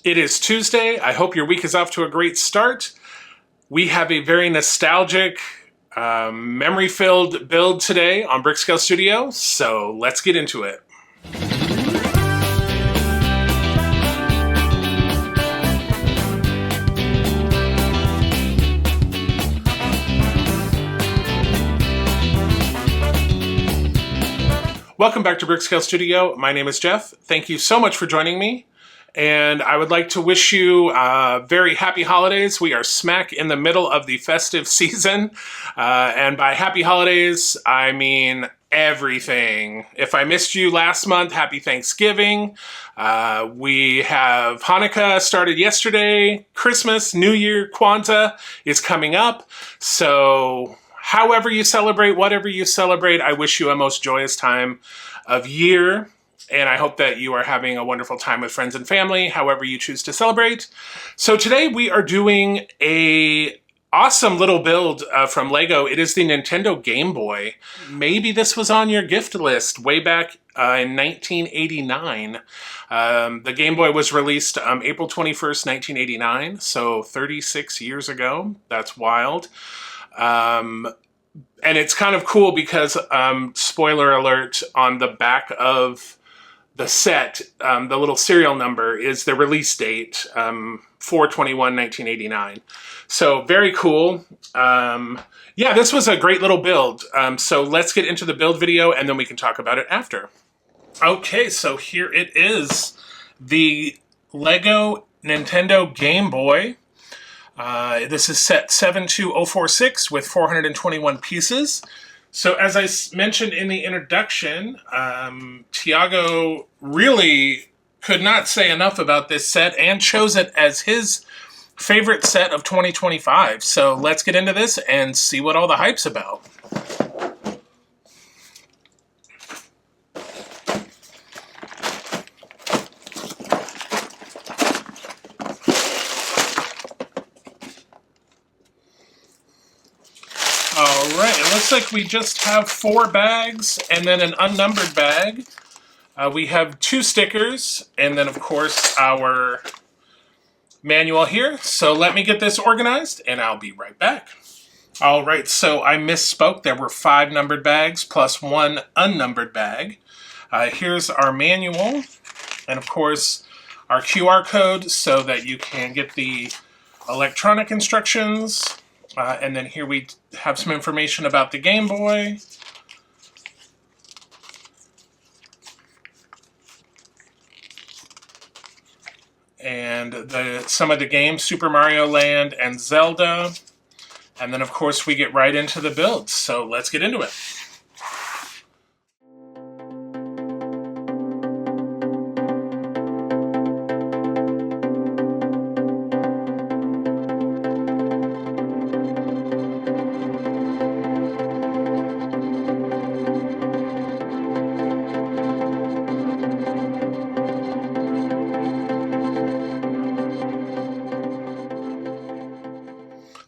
It is Tuesday. I hope your week is off to a great start. We have a very nostalgic, memory-filled build today on Brickscale Studio, so let's get into it. Welcome back to Brickscale Studio. My name is Jeff. Thank you so much for joining me. And I would like to wish you very happy holidays. We are smack in the middle of the festive season. And by happy holidays, I mean everything. If I missed you last month, happy Thanksgiving. We have Hanukkah started yesterday. Christmas, New Year, Kwanzaa is coming up. So however you celebrate, whatever you celebrate, I wish you a most joyous time of year. And I hope that you are having a wonderful time with friends and family, however you choose to celebrate. So today we are doing a awesome little build from Lego. It is the Nintendo Game Boy. Maybe this was on your gift list way back in 1989. The Game Boy was released April 21st, 1989, so 36 years ago. That's wild. And it's kind of cool because, spoiler alert, on the back of the set, the little serial number is the release date, 4/21/1989. So very cool. Yeah, this was a great little build. So let's get into the build video and then we can talk about it after. Okay, so here it is. The Lego Nintendo Game Boy. This is set 72046 with 421 pieces. So as I mentioned in the introduction, Tiago really could not say enough about this set and chose it as his favorite set of 2025. So let's get into this and see what all the hype's about. Alright, it looks like we just have 4 bags and then an unnumbered bag. We have 2 stickers and then of course our manual here. So let me get this organized and I'll be right back. Alright, so I misspoke. There were 5 numbered bags plus 1 unnumbered bag. Here's our manual and of course our QR code so that you can get the electronic instructions. And then here we have some information about the Game Boy. And some of the games, Super Mario Land and Zelda. And then of course we get right into the build. So let's get into it.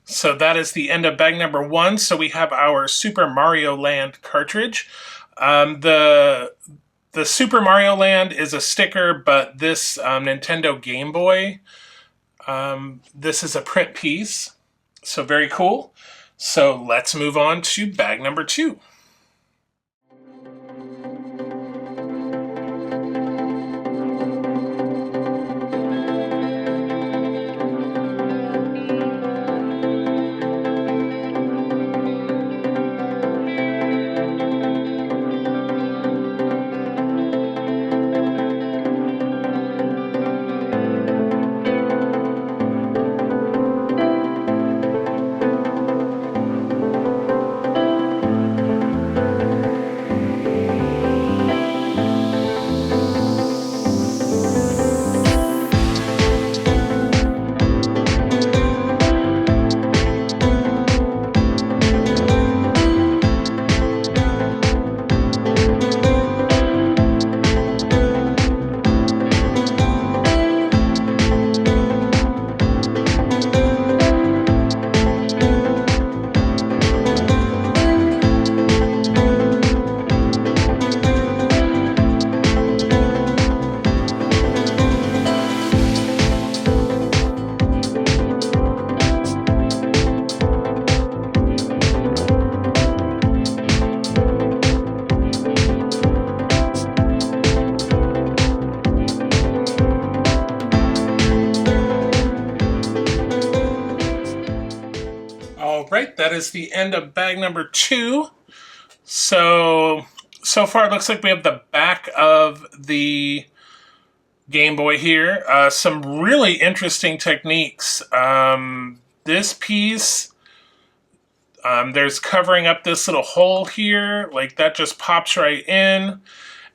So that is the end of bag number 1. So we have our Super Mario Land cartridge. The Super Mario Land is a sticker, but this Nintendo Game Boy, this is a print piece. So very cool. So let's move on to bag number 2. right, that is the end of bag number 2. So far it looks like we have the back of the Game Boy here. Some really interesting techniques. This piece, there's covering up this little hole here, like that just pops right in.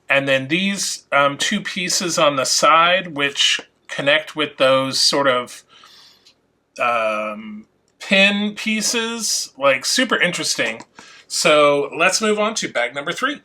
And then these 2 pieces on the side, which connect with those sort of pin pieces, like super interesting. So let's move on to bag number 3.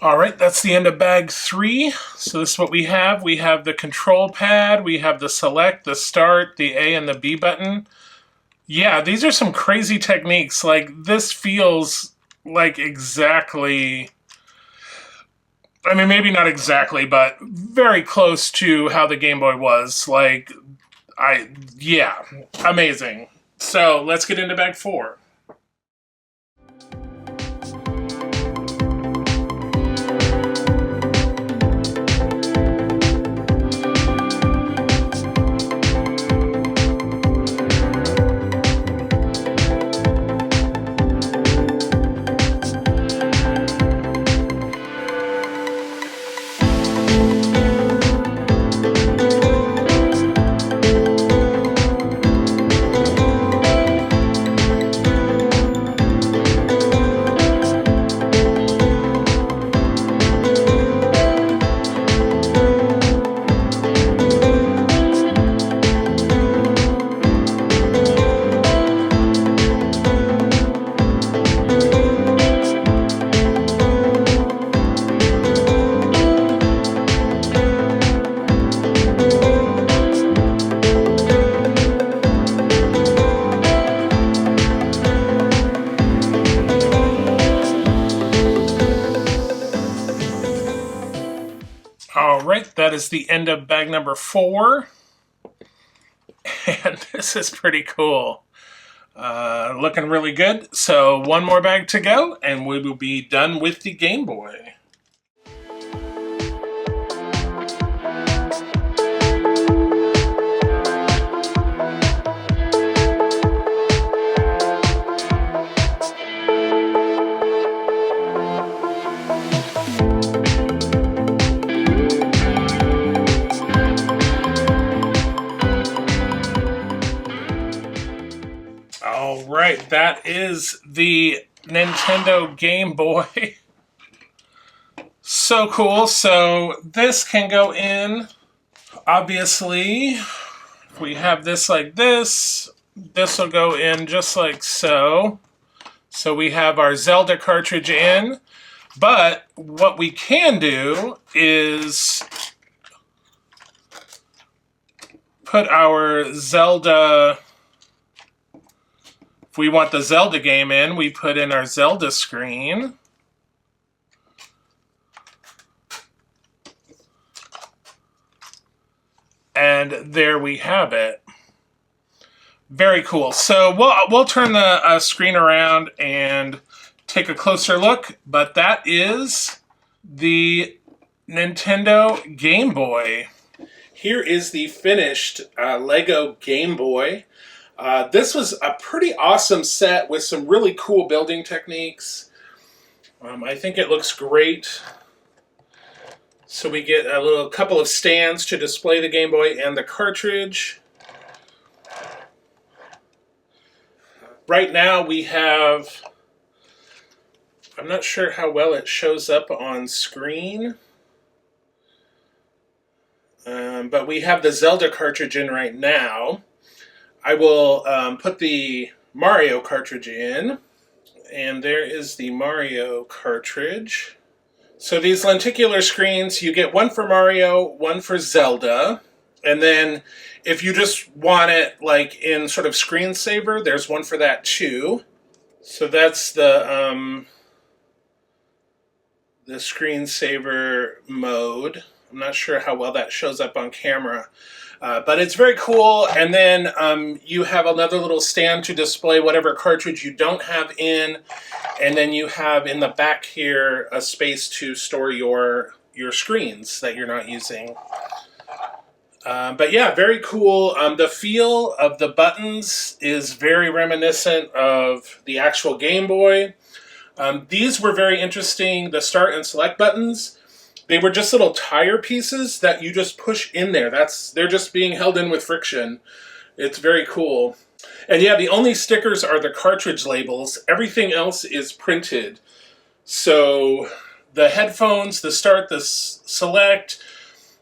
All right, that's the end of bag 3. So this is what we have. We have the control pad, we have the select, the start, the A and the B button. Yeah, these are some crazy techniques. Like, this feels like exactly, I mean, maybe not exactly, but very close to how the Game Boy was. Like, yeah, amazing. So let's get into bag 4. All right, that is the end of bag number 4. And this is pretty cool. Looking really good. So one more bag to go, and we will be done with the Game Boy. All right, that is the Nintendo Game Boy. So cool. So this can go in Obviously, if we have this like this, this will go in just like so. So we have our Zelda cartridge in, but what we can do is put our Zelda, if we want the Zelda game in, we put in our Zelda screen. And there we have it. Very cool. So we'll turn the screen around and take a closer look, but that is the Nintendo Game Boy. Here is the finished Lego Game Boy. This was a pretty awesome set with some really cool building techniques. I think it looks great. So we get a couple of stands to display the Game Boy and the cartridge. Right now we have, I'm not sure how well it shows up on screen, but we have the Zelda cartridge in right now. I will put the Mario cartridge in, and there is the Mario cartridge. So these lenticular screens, you get one for Mario, one for Zelda, and then if you just want it like in sort of screensaver, there's one for that too. So that's the screensaver mode. I'm not sure how well that shows up on camera, but it's very cool. And then you have another little stand to display whatever cartridge you don't have in, and then you have in the back here a space to store your screens that you're not using. But yeah, very cool. The feel of the buttons is very reminiscent of the actual Game Boy. These were very interesting. The start and select buttons, they were just little tire pieces that you just push in there. They're just being held in with friction. It's very cool. And yeah, the only stickers are the cartridge labels. Everything else is printed. So the headphones, the start, the select,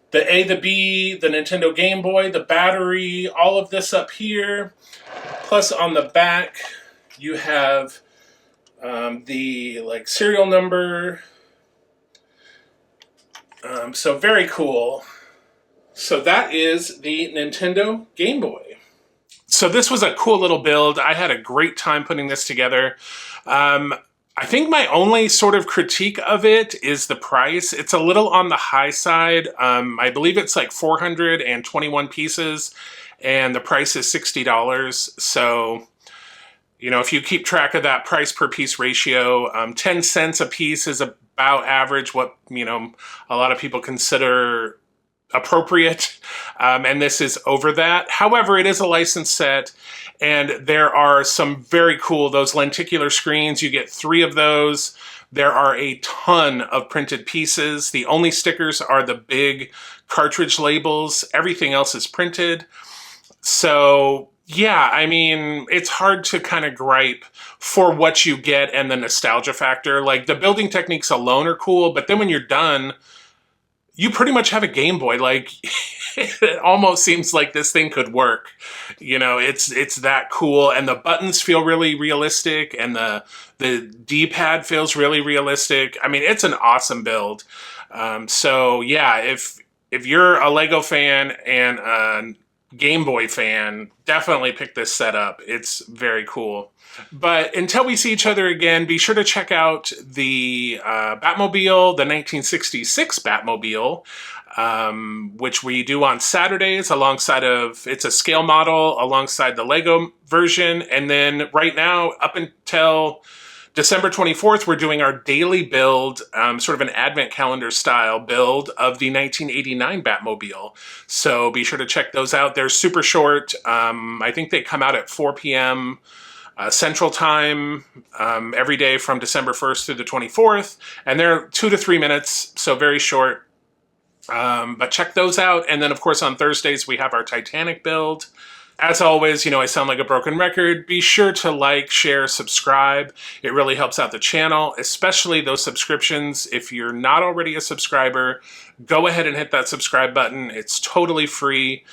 the A, the B, the Nintendo Game Boy, the battery, all of this up here. Plus on the back, you have the serial number. So very cool. So that is the Nintendo Game Boy. So this was a cool little build. I had a great time putting this together. I think my only sort of critique of it is the price. It's a little on the high side. I believe it's like 421 pieces, and the price is $60. So, you know, if you keep track of that price per piece ratio, 10 cents a piece is about average, what, you know, a lot of people consider appropriate, and this is over that. However, it is a licensed set, and there are some very cool, those lenticular screens. You get 3 of those. There are a ton of printed pieces. The only stickers are the big cartridge labels. Everything else is printed. So yeah, I mean, it's hard to kind of gripe for what you get and the nostalgia factor. Like, the building techniques alone are cool, but then when you're done, you pretty much have a Game Boy. Like, it almost seems like this thing could work. You know, it's that cool, and the buttons feel really realistic, and the D-pad feels really realistic. I mean, it's an awesome build. So yeah, if you're a Lego fan and a Game Boy fan, definitely pick this set up. It's very cool. But until we see each other again, be sure to check out the Batmobile, the 1966 Batmobile, which we do on Saturdays alongside of, it's a scale model alongside the Lego version. And then right now, up until December 24th, we're doing our daily build, sort of an advent calendar style build of the 1989 Batmobile. So be sure to check those out. They're super short. I think they come out at 4 p.m. Central Time every day from December 1st through the 24th. And they're 2 to 3 minutes, so very short. But check those out. And then, of course, on Thursdays, we have our Titanic build. As always, I sound like a broken record. Be sure to like, share, subscribe. It really helps out the channel, especially those subscriptions. If you're not already a subscriber, go ahead and hit that subscribe button. It's totally free.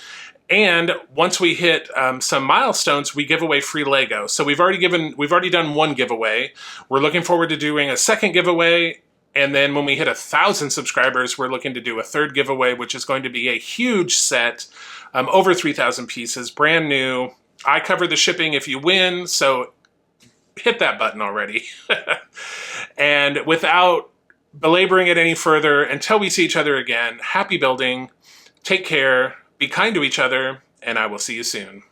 And once we hit some milestones, we give away free Lego. So we've already done one giveaway. We're looking forward to doing a second giveaway. And then when we hit 1,000 subscribers, we're looking to do a third giveaway, which is going to be a huge set, over 3,000 pieces, brand new. I cover the shipping if you win, so hit that button already. And without belaboring it any further, until we see each other again, happy building, take care, be kind to each other, and I will see you soon.